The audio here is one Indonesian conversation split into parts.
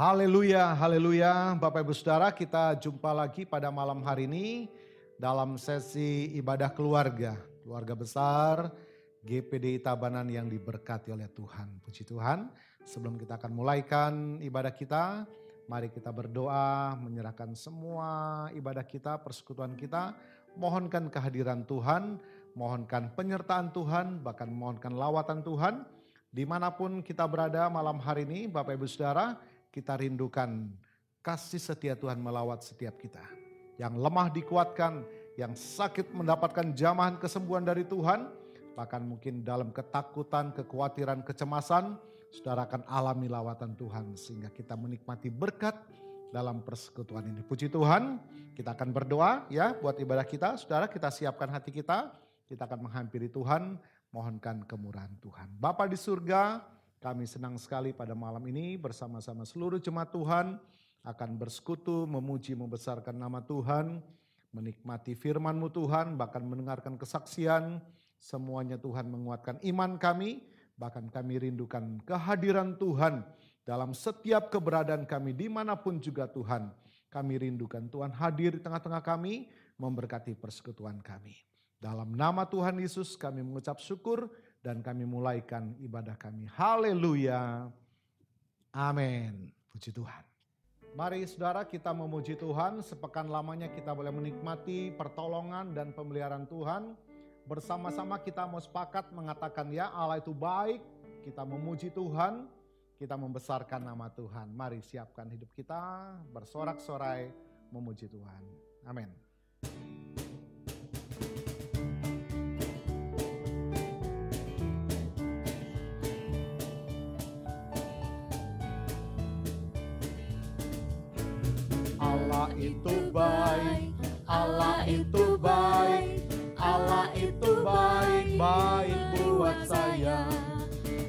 Haleluya, haleluya. Bapak Ibu Saudara, kita jumpa lagi pada malam hari ini dalam sesi ibadah keluarga. Keluarga besar GPDI Tabanan yang diberkati oleh Tuhan. Puji Tuhan, sebelum kita akan mulaikan ibadah kita, mari kita berdoa, menyerahkan semua ibadah kita, persekutuan kita, mohonkan kehadiran Tuhan, mohonkan penyertaan Tuhan, bahkan mohonkan lawatan Tuhan. Dimanapun kita berada malam hari ini, Bapak Ibu Saudara, kita rindukan kasih setia Tuhan melawat setiap kita. Yang lemah dikuatkan, yang sakit mendapatkan jamahan kesembuhan dari Tuhan. Bahkan mungkin dalam ketakutan, kekhawatiran, kecemasan, saudara akan alami lawatan Tuhan. Sehingga kita menikmati berkat dalam persekutuan ini. Puji Tuhan, kita akan berdoa ya buat ibadah kita. Saudara, kita siapkan hati kita akan menghampiri Tuhan, mohonkan kemurahan Tuhan. Bapa di surga, kami senang sekali pada malam ini bersama-sama seluruh jemaat Tuhan akan bersekutu, memuji, membesarkan nama Tuhan, menikmati firman-Mu Tuhan, bahkan mendengarkan kesaksian. Semuanya Tuhan menguatkan iman kami, bahkan kami rindukan kehadiran Tuhan dalam setiap keberadaan kami dimanapun juga Tuhan. Kami rindukan Tuhan hadir di tengah-tengah kami, memberkati persekutuan kami. Dalam nama Tuhan Yesus kami mengucap syukur, dan kami mulaikan ibadah kami. Haleluya. Amin. Puji Tuhan. Mari saudara kita memuji Tuhan. Sepekan lamanya kita boleh menikmati pertolongan dan pemeliharaan Tuhan. Bersama-sama kita mau sepakat mengatakan ya Allah itu baik. Kita memuji Tuhan. Kita membesarkan nama Tuhan. Mari siapkan hidup kita bersorak-sorai memuji Tuhan. Amin. Allah itu baik, Allah itu baik, Allah itu baik, baik buat saya.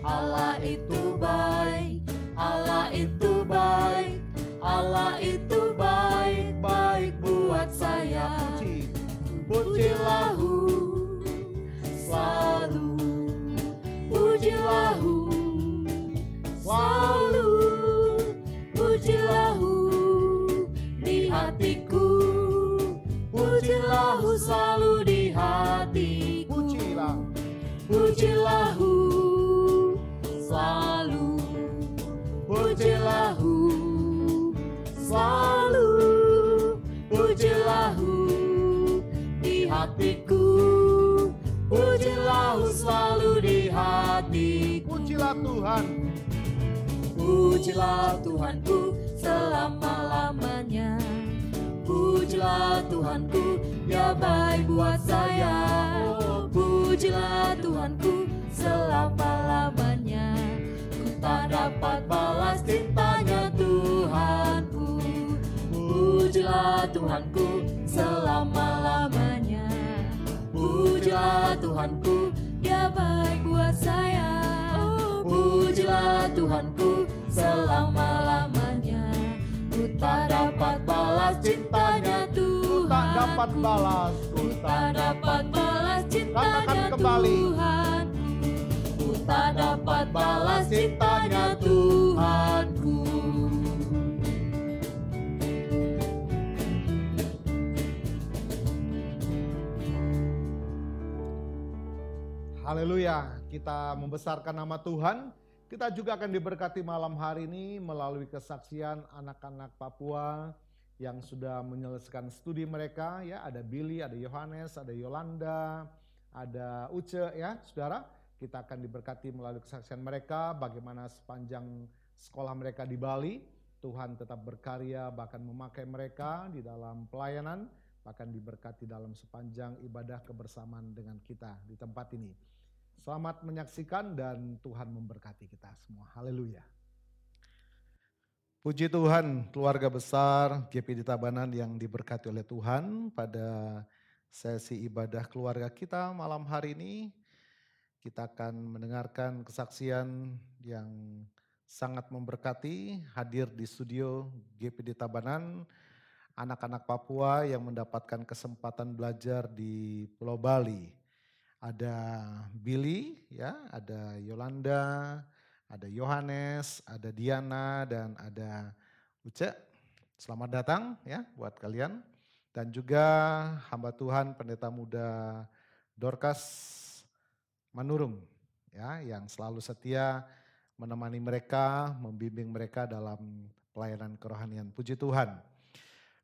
Allah itu baik, Allah itu baik, Allah itu baik, baik buat saya. Puji, pujilahu selalu, pujilahu selalu, pujilahu hatiku, pujilahu selalu di hati. Pujilah, pujilahu selalu, pujilahu selalu, pujilahu di hatiku, pujilahu selalu di hati. Pujilah Tuhan, pujilah Tuhanku selama-lamanya. Pujilah Tuhanku, Dia baik buat saya. Pujilah Tuhanku selama-lamanya. Ku tak dapat balas cintanya Tuhanku. Pujilah Tuhanku selama-lamanya. Pujilah Tuhanku, Dia baik buat saya. Pujilah Tuhanku selama-lamanya. Ku tak dapat balas cintanya Tuhan. Ku tak dapat balas, ku tak dapat balas cintanya Tuhan. Ku tak dapat balas cintanya Tuhanku. Haleluya, kita membesarkan nama Tuhan. Kita juga akan diberkati malam hari ini melalui kesaksian anak-anak Papua yang sudah menyelesaikan studi mereka. Ya, ada Billy, ada Yohanes, ada Yolanda, ada Uce ya saudara. Kita akan diberkati melalui kesaksian mereka bagaimana sepanjang sekolah mereka di Bali. Tuhan tetap berkarya bahkan memakai mereka di dalam pelayanan. Bahkan diberkati dalam sepanjang ibadah kebersamaan dengan kita di tempat ini. Selamat menyaksikan dan Tuhan memberkati kita semua. Haleluya. Puji Tuhan, keluarga besar GPDI Tabanan yang diberkati oleh Tuhan. Pada sesi ibadah keluarga kita malam hari ini, kita akan mendengarkan kesaksian yang sangat memberkati. Hadir di studio GPDI Tabanan, anak-anak Papua yang mendapatkan kesempatan belajar di Pulau Bali. Ada Billy, ya, ada Yolanda, ada Yohanes, ada Diana, dan ada Uce. Selamat datang ya buat kalian. Dan juga hamba Tuhan Pendeta Muda Dorcas Manurum ya, yang selalu setia menemani mereka, membimbing mereka dalam pelayanan kerohanian. Puji Tuhan.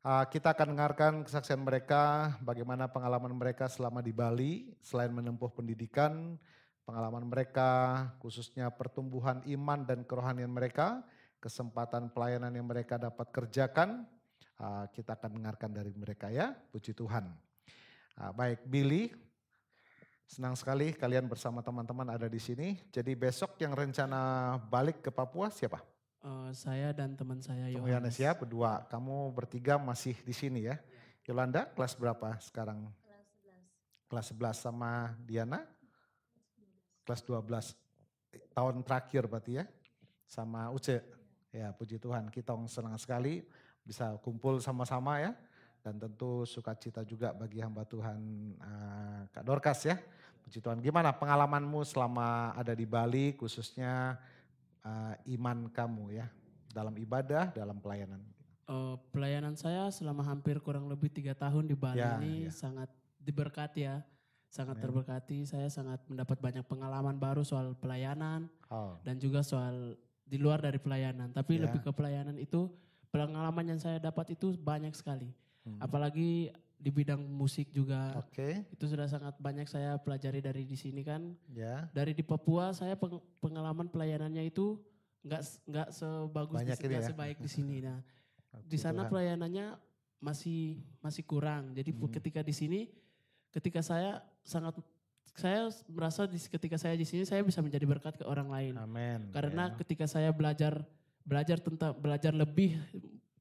Kita akan dengarkan kesaksian mereka, bagaimana pengalaman mereka selama di Bali, selain menempuh pendidikan, pengalaman mereka khususnya pertumbuhan iman dan kerohanian mereka, kesempatan pelayanan yang mereka dapat kerjakan, kita akan dengarkan dari mereka ya, puji Tuhan. Baik, Billy, senang sekali kalian bersama teman-teman ada di sini. Jadi besok yang rencana balik ke Papua siapa? Saya dan teman saya Yohanes ya, berdua. Kamu bertiga masih di sini ya. Yolanda kelas berapa sekarang? Kelas 11 sama Diana? Kelas 12. Tahun terakhir berarti ya. Sama Uce. Ya, puji Tuhan, kita senang sekali bisa kumpul sama-sama ya. Dan tentu sukacita juga bagi hamba Tuhan Kak Dorcas ya. Puji Tuhan, gimana pengalamanmu selama ada di Bali, khususnya iman kamu ya, dalam ibadah, dalam pelayanan? Pelayanan saya selama hampir kurang lebih 3 tahun di Bali ini sangat diberkati ya. Sangat terberkati, saya sangat mendapat banyak pengalaman baru soal pelayanan dan juga soal di luar dari pelayanan. Tapi lebih ke pelayanan itu, pengalaman yang saya dapat itu banyak sekali. Apalagi di bidang musik juga, itu sudah sangat banyak saya pelajari dari di sini kan. Dari di Papua saya pengalaman pelayanannya itu nggak sebagus, nggak sebaik di sini. Nah, di sana pelayanannya masih kurang. Jadi ketika di sini, ketika saya merasa ketika saya di sini saya bisa menjadi berkat ke orang lain. Amen. Karena ketika saya belajar lebih,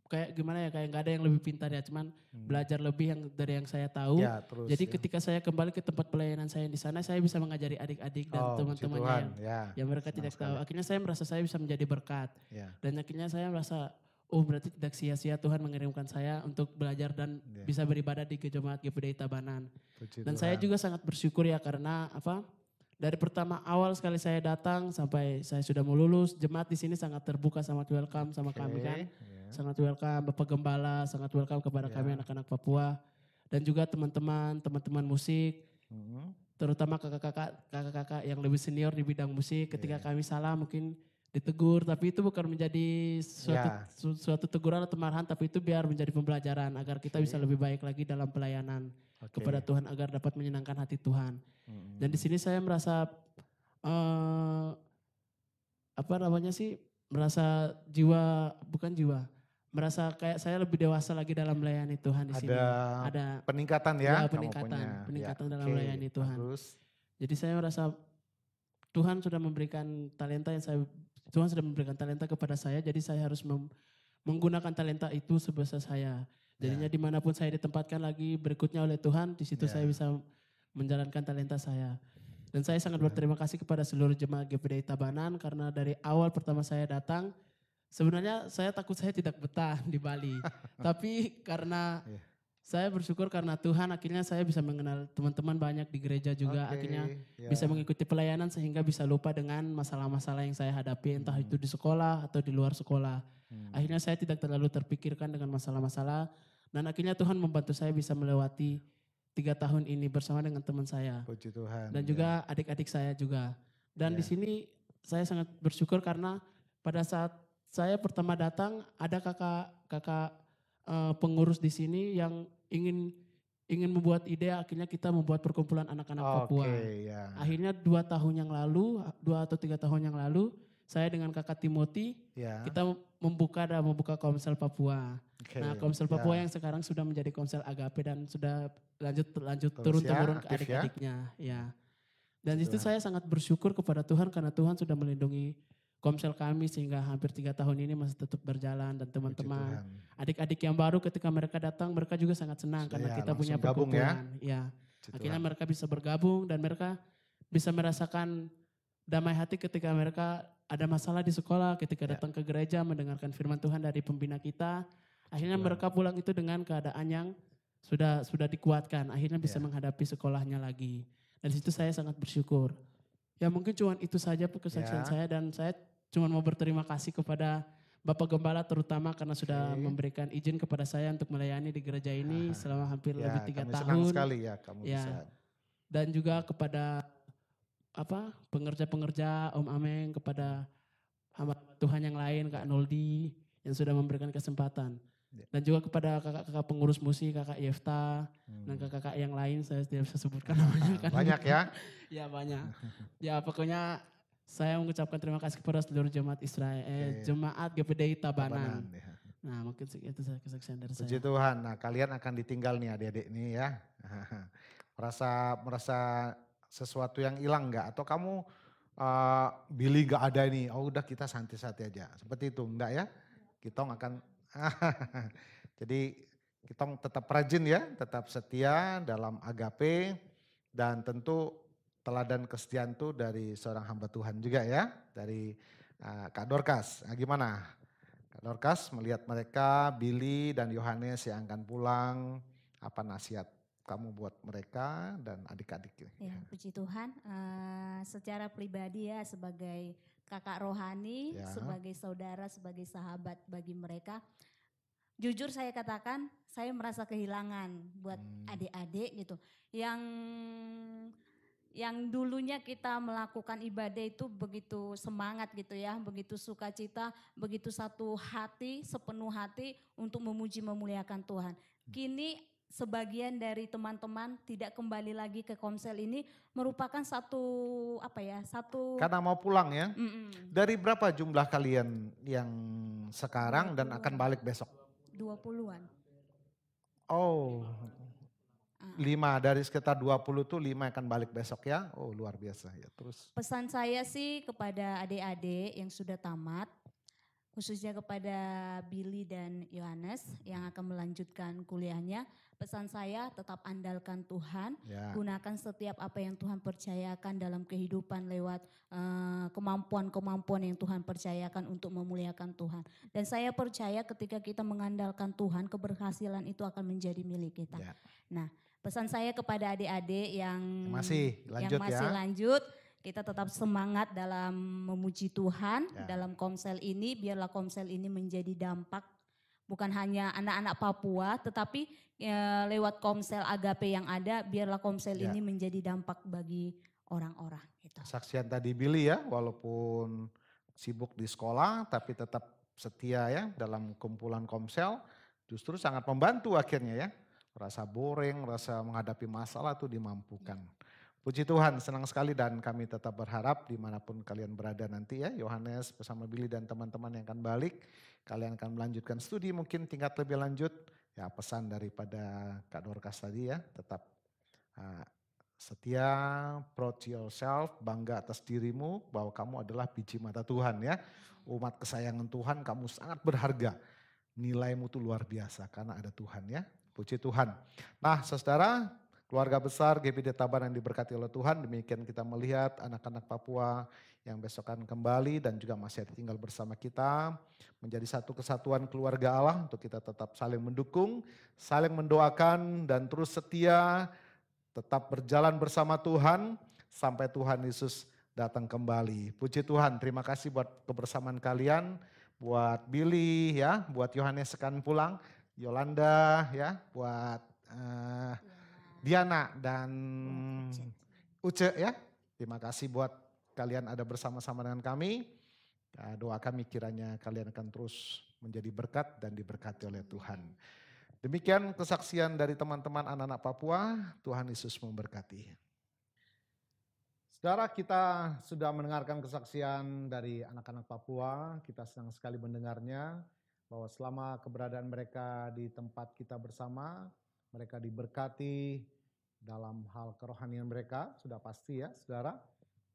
kayak gimana ya, kayak nggak ada yang lebih pintar ya, cuman belajar lebih dari yang saya tahu. Jadi ketika saya kembali ke tempat pelayanan saya di sana, saya bisa mengajari adik-adik dan teman-teman yang mereka tidak tahu. Akhirnya saya merasa saya bisa menjadi berkat. Dan akhirnya saya merasa, oh berarti tidak sia-sia Tuhan mengirimkan saya untuk belajar dan bisa beribadah di Jemaat GPDI Tabanan. Dan saya juga sangat bersyukur ya, karena dari pertama awal sekali saya datang sampai saya sudah mau lulus, jemaat di sini sangat terbuka, sangat welcome sama kami kan. Sangat welcome, Bapak Gembala sangat welcome kepada kami anak-anak Papua. Dan juga teman-teman musik, terutama kakak-kakak yang lebih senior di bidang musik. Ketika kami salah mungkin ditegur, tapi itu bukan menjadi suatu teguran atau marahan, tapi itu biar menjadi pembelajaran agar kita bisa lebih baik lagi dalam pelayanan kepada Tuhan, agar dapat menyenangkan hati Tuhan. Dan di sini saya merasa merasa merasa kayak saya lebih dewasa lagi dalam melayani Tuhan di sini. Ada peningkatan ya? Peningkatan dalam melayani Tuhan. Jadi saya merasa Tuhan sudah memberikan talenta kepada saya, jadi saya harus menggunakan talenta itu sebesar saya. Jadinya dimanapun saya ditempatkan lagi berikutnya oleh Tuhan, di situ saya bisa menjalankan talenta saya. Dan saya sangat berterima kasih kepada seluruh jemaat GPDI Tabanan, karena dari awal pertama saya datang, sebenarnya saya takut saya tidak betah di Bali. Tapi karena saya bersyukur karena Tuhan, akhirnya saya bisa mengenal teman-teman banyak di gereja juga. Akhirnya bisa mengikuti pelayanan sehingga bisa lupa dengan masalah-masalah yang saya hadapi, entah itu di sekolah atau di luar sekolah. Akhirnya saya tidak terlalu terpikirkan dengan masalah-masalah. Dan akhirnya Tuhan membantu saya bisa melewati 3 tahun ini bersama dengan teman saya. Puji Tuhan. Dan juga adik-adik saya juga. Dan di sini saya sangat bersyukur karena pada saat saya pertama datang ada kakak pengurus di sini yang ingin membuat ide, akhirnya kita membuat perkumpulan anak-anak Papua. Akhirnya 2 atau 3 tahun yang lalu, saya dengan kakak Timothy, kita membuka Komsel Papua. Nah, Komsel Papua yang sekarang sudah menjadi Komsel Agape dan sudah lanjut turun-temurun ke adik-adiknya. Dan di situ saya sangat bersyukur kepada Tuhan karena Tuhan sudah melindungi Komsel kami sehingga hampir 3 tahun ini masih tetap berjalan. Dan teman-teman, adik-adik yang baru ketika mereka datang, mereka juga sangat senang karena kita punya perkumpulan. Akhirnya mereka bisa bergabung dan mereka bisa merasakan damai hati ketika mereka ada masalah di sekolah, ketika datang ke gereja mendengarkan firman Tuhan dari pembina kita. Akhirnya mereka pulang itu dengan keadaan yang sudah dikuatkan. Akhirnya bisa menghadapi sekolahnya lagi. Dan di situ saya sangat bersyukur. Ya mungkin cuma itu saja kesaksian saya, dan saya cuma mau berterima kasih kepada Bapak Gembala terutama karena sudah Oke. memberikan izin kepada saya untuk melayani di gereja ini selama hampir lebih 3 Kami senang tahun. sekali ya kamu Ya, bisa. dan juga kepada pengerja-pengerja Om Ameng, kepada hamba Tuhan yang lain, Kak Noldi yang sudah memberikan kesempatan. Ya. Dan juga kepada kakak-kakak pengurus musik, Kakak Yefta, dan kakak-kakak yang lain saya tidak bisa sebutkan namanya. Karena Banyak ya. Ya banyak. Ya pokoknya saya mengucapkan terima kasih kepada seluruh jemaat Israel, jemaat GPDI Tabanan. Ya. Nah mungkin itu kesaksian dari Puji saya. Tuhan, nah kalian akan ditinggal nih adik-adik nih ya. merasa sesuatu yang hilang nggak? Atau kamu Billy nggak ada ini, oh udah kita santai-santai aja. Seperti itu, enggak ya? Kita akan, jadi kita tetap rajin ya, tetap setia dalam agape. Dan tentu teladan kesetiaan itu dari seorang hamba Tuhan juga ya. Dari Kak Dorcas, nah, gimana? Kak Dorcas melihat mereka, Billy dan Yohanes yang akan pulang, apa nasihat kamu buat mereka dan adik-adik ini? Ya, puji Tuhan. Secara pribadi ya sebagai kakak rohani, Ya. sebagai saudara, sebagai sahabat bagi mereka. Jujur saya katakan, saya merasa kehilangan buat adik-adik gitu. Yang dulunya kita melakukan ibadah itu begitu semangat gitu ya, begitu sukacita, begitu satu hati, sepenuh hati untuk memuji memuliakan Tuhan. Kini sebagian dari teman-teman tidak kembali lagi ke Komsel ini merupakan satu Karena mau pulang ya. Dari berapa jumlah kalian yang sekarang dan akan balik besok? 20-an. Oh, 5 dari sekitar 20 tuh 5 akan balik besok ya. Oh luar biasa ya. Terus Pesan saya sih kepada adik-adik yang sudah tamat, khususnya kepada Billy dan Yohanes yang akan melanjutkan kuliahnya. Pesan saya tetap andalkan Tuhan, ya. gunakan setiap apa yang Tuhan percayakan dalam kehidupan lewat kemampuan-kemampuan yang Tuhan percayakan untuk memuliakan Tuhan. Dan saya percaya ketika kita mengandalkan Tuhan, keberhasilan itu akan menjadi milik kita. Ya. Nah, pesan saya kepada adik-adik yang masih lanjut, kita tetap semangat dalam memuji Tuhan, dalam Komsel ini, biarlah Komsel ini menjadi dampak bukan hanya anak-anak Papua, tetapi lewat Komsel Agape yang ada, biarlah Komsel ini menjadi dampak bagi orang-orang. Gitu. Saksian tadi Billy ya, walaupun sibuk di sekolah, tapi tetap setia ya dalam kumpulan Komsel, justru sangat membantu akhirnya ya. Rasa boring, rasa menghadapi masalah itu dimampukan. Puji Tuhan, senang sekali dan kami tetap berharap dimanapun kalian berada nanti ya, Yohanes bersama Billy dan teman-teman yang akan balik, kalian akan melanjutkan studi mungkin tingkat lebih lanjut. Ya pesan daripada Kak Dorcas tadi ya, tetap setia, proud yourself, bangga atas dirimu bahwa kamu adalah biji mata Tuhan ya. Umat kesayangan Tuhan, kamu sangat berharga. Nilaimu tuh luar biasa karena ada Tuhan ya. Puji Tuhan. Nah saudara, keluarga besar GPD Tabanan yang diberkati oleh Tuhan, demikian kita melihat anak-anak Papua yang besok akan kembali dan juga masih ada tinggal bersama kita. Menjadi satu kesatuan keluarga Allah untuk kita tetap saling mendukung, saling mendoakan dan terus setia, tetap berjalan bersama Tuhan sampai Tuhan Yesus datang kembali. Puji Tuhan, terima kasih buat kebersamaan kalian, buat Billy ya, buat Yohanes akan pulang, Yolanda ya, buat Diana dan Uce ya. Terima kasih buat kalian ada bersama-sama dengan kami. Doa kami kiranya kalian akan terus menjadi berkat dan diberkati oleh Tuhan. Demikian kesaksian dari teman-teman anak-anak Papua. Tuhan Yesus memberkati. Saudara, kita sudah mendengarkan kesaksian dari anak-anak Papua. Kita senang sekali mendengarnya bahwa selama keberadaan mereka di tempat kita bersama, mereka diberkati dalam hal kerohanian mereka, sudah pasti ya saudara.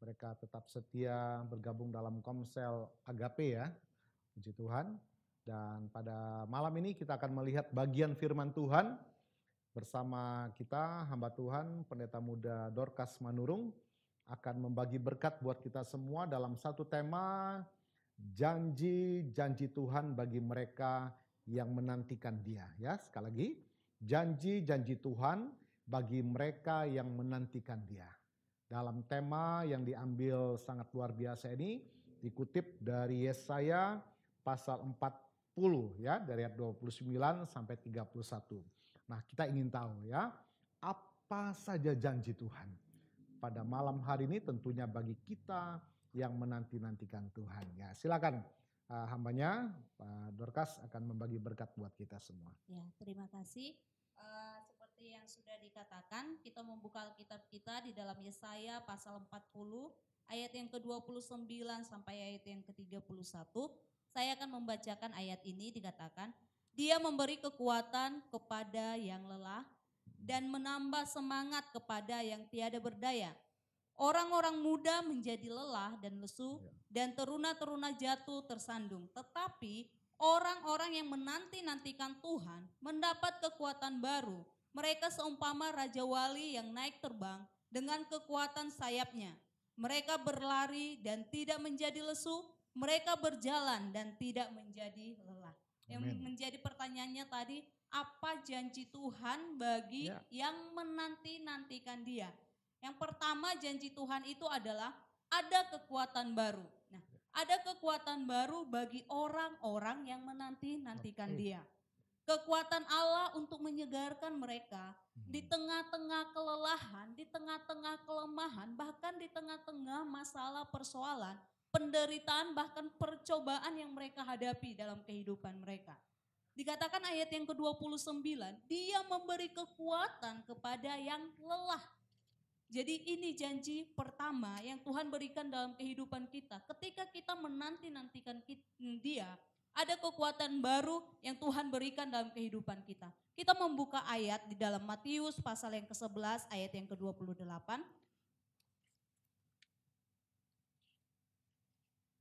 Mereka tetap setia bergabung dalam Komsel Agape ya, puji Tuhan. Dan pada malam ini kita akan melihat bagian firman Tuhan bersama kita, hamba Tuhan, Pendeta Muda Dorcas Manurung akan membagi berkat buat kita semua dalam satu tema, janji-janji Tuhan bagi mereka yang menantikan Dia. Ya, sekali lagi, janji-janji Tuhan bagi mereka yang menantikan Dia. Dalam tema yang diambil sangat luar biasa ini, dikutip dari Yesaya pasal 40 ya, dari ayat 29 sampai 31. Nah, kita ingin tahu ya, apa saja janji Tuhan pada malam hari ini, tentunya bagi kita yang menanti-nantikan Tuhan. Ya, silakan hambanya Pak Dorcas akan membagi berkat buat kita semua. Ya, terima kasih. Seperti yang sudah dikatakan, kita membuka Alkitab kita di dalam Yesaya pasal 40 ayat yang ke-29 sampai ayat yang ke-31. Saya akan membacakan ayat ini. Dikatakan, Dia memberi kekuatan kepada yang lelah dan menambah semangat kepada yang tiada berdaya. Orang-orang muda menjadi lelah dan lesu dan teruna-teruna jatuh tersandung. Tetapi orang-orang yang menanti-nantikan Tuhan mendapat kekuatan baru. Mereka seumpama Raja Wali yang naik terbang dengan kekuatan sayapnya. Mereka berlari dan tidak menjadi lesu, mereka berjalan dan tidak menjadi lelah. Yang menjadi pertanyaannya tadi, apa janji Tuhan bagi yang menanti-nantikan Dia? Yang pertama, janji Tuhan itu adalah ada kekuatan baru. Nah, ada kekuatan baru bagi orang-orang yang menanti-nantikan Dia. Kekuatan Allah untuk menyegarkan mereka di tengah-tengah kelelahan, di tengah-tengah kelemahan, bahkan di tengah-tengah masalah persoalan, penderitaan, bahkan percobaan yang mereka hadapi dalam kehidupan mereka. Dikatakan ayat yang ke-29, Dia memberi kekuatan kepada yang lelah. Jadi ini janji pertama yang Tuhan berikan dalam kehidupan kita. Ketika kita menanti-nantikan Dia, ada kekuatan baru yang Tuhan berikan dalam kehidupan kita. Kita membuka ayat di dalam Matius pasal yang ke-11 ayat yang ke-28.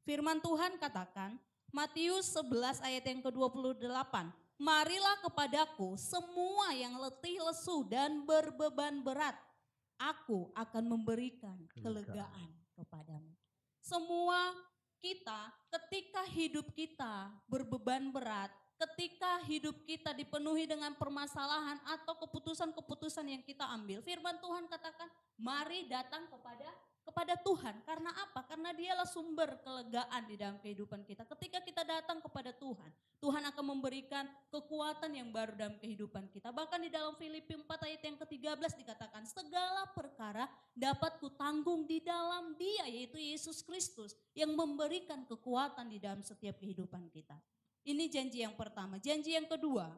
Firman Tuhan katakan, Matius 11 ayat yang ke-28. Marilah kepadaku semua yang letih lesu dan berbeban berat. Aku akan memberikan kelegaan kepadamu. Semua kita ketika hidup kita berbeban berat, ketika hidup kita dipenuhi dengan permasalahan atau keputusan-keputusan yang kita ambil, firman Tuhan katakan, mari datang kepada Tuhan. Karena apa? Karena Dialah sumber kelegaan di dalam kehidupan kita. Ketika kita datang kepada Tuhan, Tuhan akan memberikan kekuatan yang baru dalam kehidupan kita. Bahkan di dalam Filipi 4 ayat yang ke-13 dikatakan, segala perkara dapat kutanggung di dalam Dia, yaitu Yesus Kristus, yang memberikan kekuatan di dalam setiap kehidupan kita. Ini janji yang pertama. Janji yang kedua,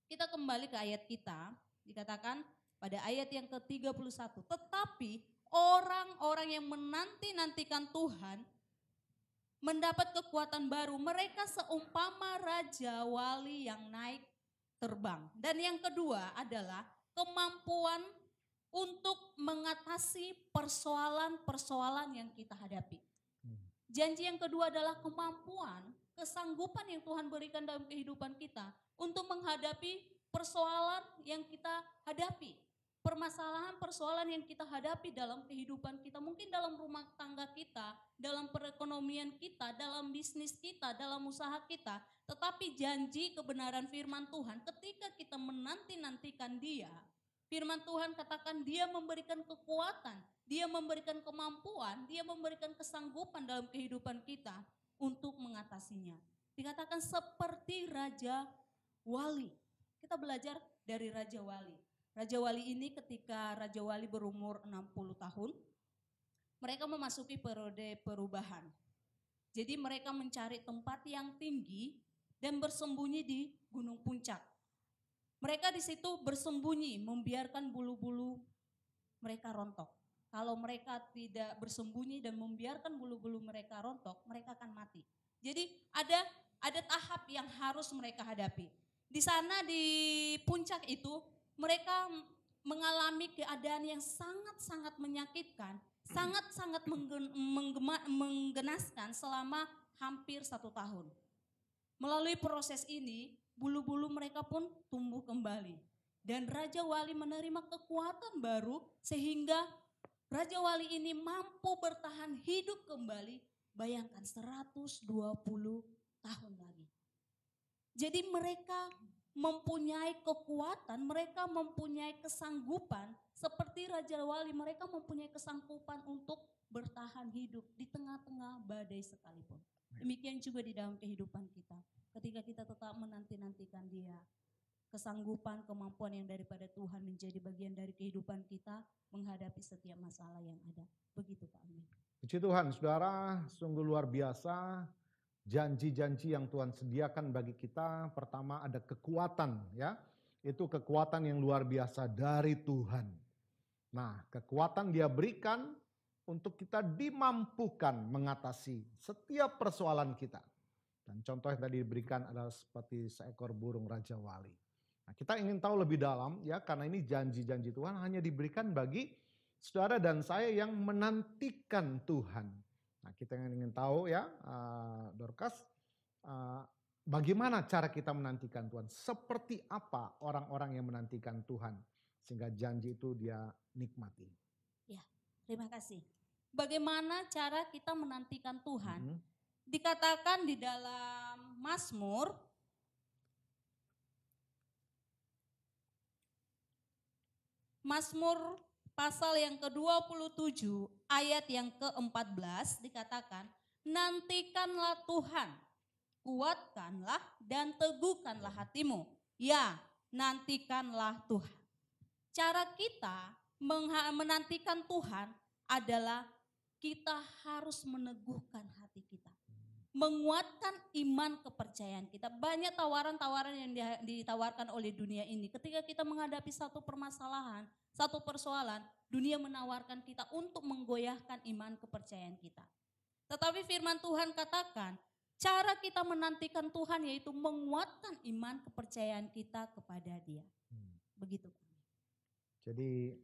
kita kembali ke ayat kita, dikatakan pada ayat yang ke-31, tetapi orang-orang yang menanti-nantikan Tuhan mendapat kekuatan baru. Mereka seumpama Raja Wali yang naik terbang. Dan yang kedua adalah kemampuan untuk mengatasi persoalan-persoalan yang kita hadapi. Janji yang kedua adalah kemampuan, kesanggupan yang Tuhan berikan dalam kehidupan kita untuk menghadapi persoalan yang kita hadapi. Permasalahan-persoalan yang kita hadapi dalam kehidupan kita, mungkin dalam rumah tangga kita, dalam perekonomian kita, dalam bisnis kita, dalam usaha kita. Tetapi janji kebenaran firman Tuhan ketika kita menanti-nantikan Dia, firman Tuhan katakan Dia memberikan kekuatan, Dia memberikan kemampuan, Dia memberikan kesanggupan dalam kehidupan kita untuk mengatasinya. Dikatakan seperti Raja Wali. Kita belajar dari Raja Wali. Raja Wali ini ketika Raja Wali berumur 60 tahun, mereka memasuki periode perubahan. Jadi mereka mencari tempat yang tinggi dan bersembunyi di Gunung Puncak. Mereka di situ bersembunyi, membiarkan bulu-bulu mereka rontok. Kalau mereka tidak bersembunyi dan membiarkan bulu-bulu mereka rontok, mereka akan mati. Jadi ada tahap yang harus mereka hadapi. Di sana di puncak itu, mereka mengalami keadaan yang sangat-sangat menyakitkan, sangat-sangat menggenaskan selama hampir 1 tahun. Melalui proses ini, bulu-bulu mereka pun tumbuh kembali. Dan Raja Wali menerima kekuatan baru sehingga Raja Wali ini mampu bertahan hidup kembali, bayangkan 120 tahun lagi. Jadi mereka mempunyai kekuatan, mereka mempunyai kesanggupan seperti Raja Wali, mereka mempunyai kesanggupan untuk bertahan hidup di tengah-tengah badai sekalipun. Demikian juga di dalam kehidupan kita. Ketika kita tetap menanti-nantikan Dia, kesanggupan, kemampuan yang daripada Tuhan menjadi bagian dari kehidupan kita menghadapi setiap masalah yang ada. Begitu Pak Amin. Puji Tuhan, saudara, sungguh luar biasa janji-janji yang Tuhan sediakan bagi kita. Pertama ada kekuatan, ya. Itu kekuatan yang luar biasa dari Tuhan. Nah, kekuatan Dia berikan untuk kita dimampukan mengatasi setiap persoalan kita. Dan contoh yang tadi diberikan adalah seperti seekor burung Raja Wali. Nah, kita ingin tahu lebih dalam, ya, karena ini janji-janji Tuhan hanya diberikan bagi saudara dan saya yang menantikan Tuhan. Nah, kita ingin tahu, ya, Dorcas, bagaimana cara kita menantikan Tuhan? Seperti apa orang-orang yang menantikan Tuhan sehingga janji itu dia nikmati? Ya, terima kasih. Bagaimana cara kita menantikan Tuhan? Dikatakan di dalam Mazmur pasal yang ke-27 ayat yang ke-14 dikatakan, nantikanlah Tuhan, kuatkanlah dan teguhkanlah hatimu. Ya, nantikanlah Tuhan. Cara kita menantikan Tuhan adalah kita harus meneguhkan hati kita. Menguatkan iman kepercayaan kita. Banyak tawaran-tawaran yang ditawarkan oleh dunia ini. Ketika kita menghadapi satu permasalahan, satu persoalan, dunia menawarkan kita untuk menggoyahkan iman kepercayaan kita. Tetapi firman Tuhan katakan, cara kita menantikan Tuhan yaitu menguatkan iman kepercayaan kita kepada Dia. Begitu. Jadi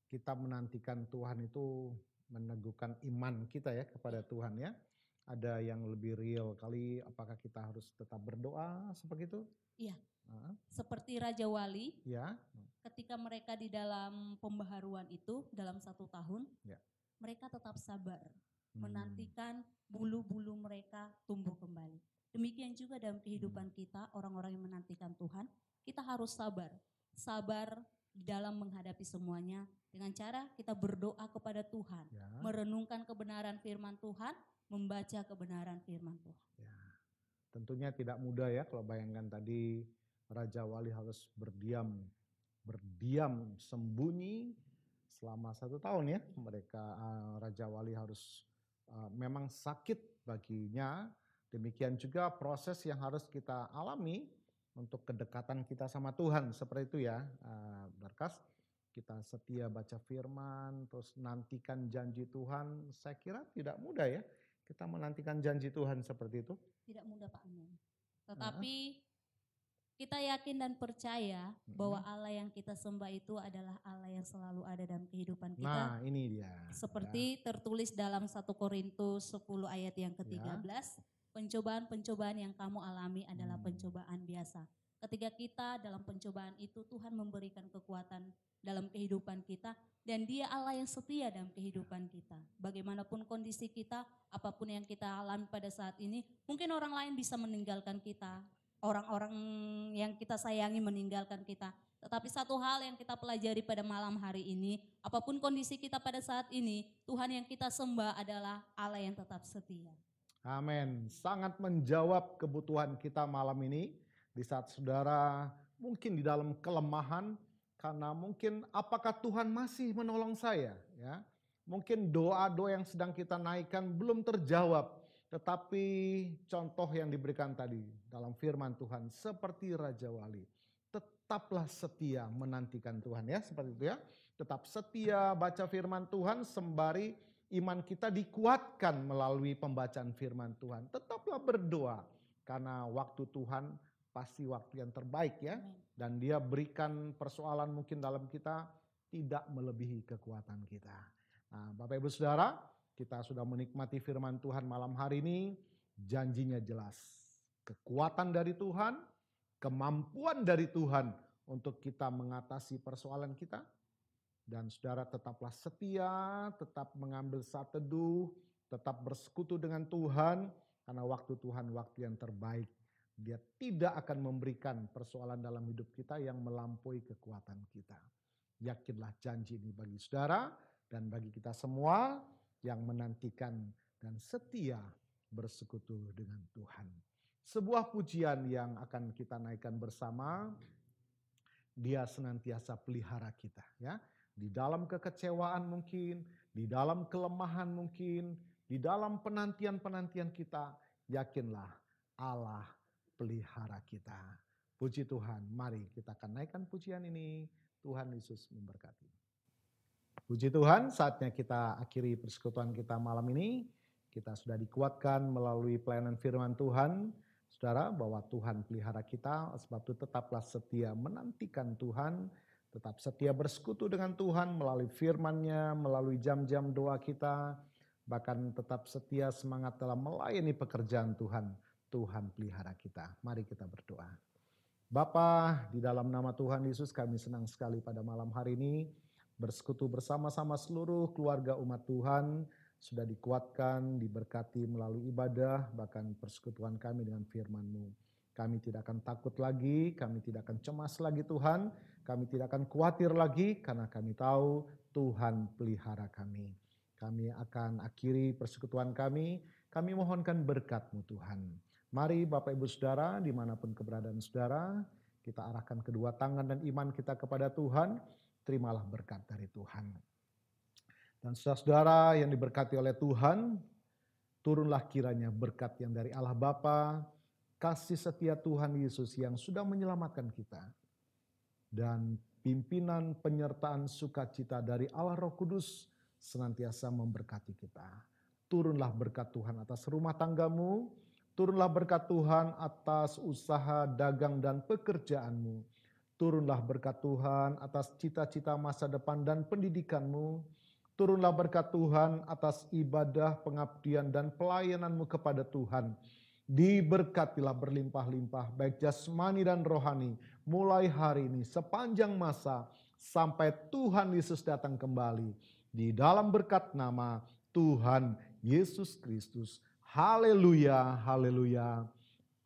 kita menantikan Tuhan itu meneguhkan iman kita, ya, kepada Tuhan, ya. Ada yang lebih real kali, apakah kita harus tetap berdoa seperti itu? Iya. Seperti Raja Wali, ya, ketika mereka di dalam pembaharuan itu dalam 1 tahun, ya, mereka tetap sabar menantikan bulu-bulu mereka tumbuh kembali. Demikian juga dalam kehidupan kita, orang-orang yang menantikan Tuhan, kita harus sabar. Sabar di dalam menghadapi semuanya dengan cara kita berdoa kepada Tuhan, ya, merenungkan kebenaran firman Tuhan, membaca kebenaran firman Tuhan. Ya, tentunya tidak mudah, ya, kalau bayangkan tadi Raja Wali harus berdiam sembunyi selama 1 tahun, ya. Mereka Raja Wali harus memang sakit baginya. Demikian juga proses yang harus kita alami untuk kedekatan kita sama Tuhan seperti itu, ya, Berkas. Kita setia baca firman, terus nantikan janji Tuhan. Saya kira tidak mudah, ya, kita menantikan janji Tuhan seperti itu. Tidak mudah Pak Amin. Tetapi kita yakin dan percaya bahwa Allah yang kita sembah itu adalah Allah yang selalu ada dalam kehidupan kita. Nah, ini dia. Seperti tertulis dalam 1 Korintus 10 ayat yang ke-13. Pencobaan-pencobaan yang kamu alami adalah pencobaan biasa. Ketika kita dalam pencobaan itu, Tuhan memberikan kekuatan dalam kehidupan kita. Dan Dia Allah yang setia dalam kehidupan kita. Bagaimanapun kondisi kita, apapun yang kita alami pada saat ini, mungkin orang lain bisa meninggalkan kita. Orang-orang yang kita sayangi meninggalkan kita. Tetapi satu hal yang kita pelajari pada malam hari ini, apapun kondisi kita pada saat ini, Tuhan yang kita sembah adalah Allah yang tetap setia. Amin. Sangat menjawab kebutuhan kita malam ini. Di saat saudara mungkin di dalam kelemahan, karena mungkin apakah Tuhan masih menolong saya, ya? Mungkin doa-doa yang sedang kita naikkan belum terjawab. Tetapi contoh yang diberikan tadi dalam firman Tuhan seperti Raja Wali. Tetaplah setia menantikan Tuhan, ya, seperti itu, ya. Tetap setia baca firman Tuhan sembari iman kita dikuatkan melalui pembacaan firman Tuhan. Tetaplah berdoa karena waktu Tuhan pasti waktu yang terbaik, ya. Dan Dia berikan persoalan mungkin dalam kita tidak melebihi kekuatan kita. Nah, Bapak Ibu Saudara, kita sudah menikmati firman Tuhan malam hari ini. Janjinya jelas. Kekuatan dari Tuhan, kemampuan dari Tuhan untuk kita mengatasi persoalan kita. Dan saudara tetaplah setia, tetap mengambil saat teduh, tetap bersekutu dengan Tuhan. Karena waktu Tuhan waktu yang terbaik. Dia tidak akan memberikan persoalan dalam hidup kita yang melampaui kekuatan kita. Yakinlah janji ini bagi saudara. Dan bagi kita semua yang menantikan dan setia bersekutu dengan Tuhan. Sebuah pujian yang akan kita naikkan bersama, Dia senantiasa pelihara kita, ya. Di dalam kekecewaan mungkin, di dalam kelemahan mungkin, di dalam penantian-penantian kita, yakinlah Allah pelihara kita. Puji Tuhan, mari kita akan naikkan pujian ini. Tuhan Yesus memberkati. Puji Tuhan, saatnya kita akhiri persekutuan kita malam ini. Kita sudah dikuatkan melalui pelayanan firman Tuhan. Saudara, bahwa Tuhan pelihara kita, sebab itu tetaplah setia menantikan Tuhan, tetap setia bersekutu dengan Tuhan melalui firman-Nya, melalui jam-jam doa kita, bahkan tetap setia semangat dalam melayani pekerjaan Tuhan. Tuhan pelihara kita. Mari kita berdoa. Bapa, di dalam nama Tuhan Yesus kami senang sekali pada malam hari ini bersekutu bersama-sama seluruh keluarga umat Tuhan, sudah dikuatkan, diberkati melalui ibadah, bahkan persekutuan kami dengan firman-Mu. Kami tidak akan takut lagi, kami tidak akan cemas lagi Tuhan, kami tidak akan khawatir lagi karena kami tahu Tuhan pelihara kami. Kami akan akhiri persekutuan kami mohonkan berkat-Mu Tuhan. Mari Bapak Ibu Saudara, dimanapun keberadaan saudara, kita arahkan kedua tangan dan iman kita kepada Tuhan, terimalah berkat dari Tuhan. Dan saudara-saudara yang diberkati oleh Tuhan, turunlah kiranya berkat yang dari Allah Bapa, kasih setia Tuhan Yesus yang sudah menyelamatkan kita, dan pimpinan penyertaan sukacita dari Allah Roh Kudus senantiasa memberkati kita. Turunlah berkat Tuhan atas rumah tanggamu, turunlah berkat Tuhan atas usaha, dagang, dan pekerjaanmu. Turunlah berkat Tuhan atas cita-cita masa depan dan pendidikanmu. Turunlah berkat Tuhan atas ibadah, pengabdian, dan pelayananmu kepada Tuhan. Diberkatilah berlimpah-limpah baik jasmani dan rohani mulai hari ini sepanjang masa sampai Tuhan Yesus datang kembali. Di dalam berkat nama Tuhan Yesus Kristus. Haleluya, haleluya.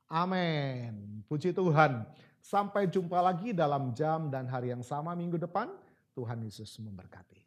Amin. Puji Tuhan. Sampai jumpa lagi dalam jam dan hari yang sama minggu depan. Tuhan Yesus memberkati.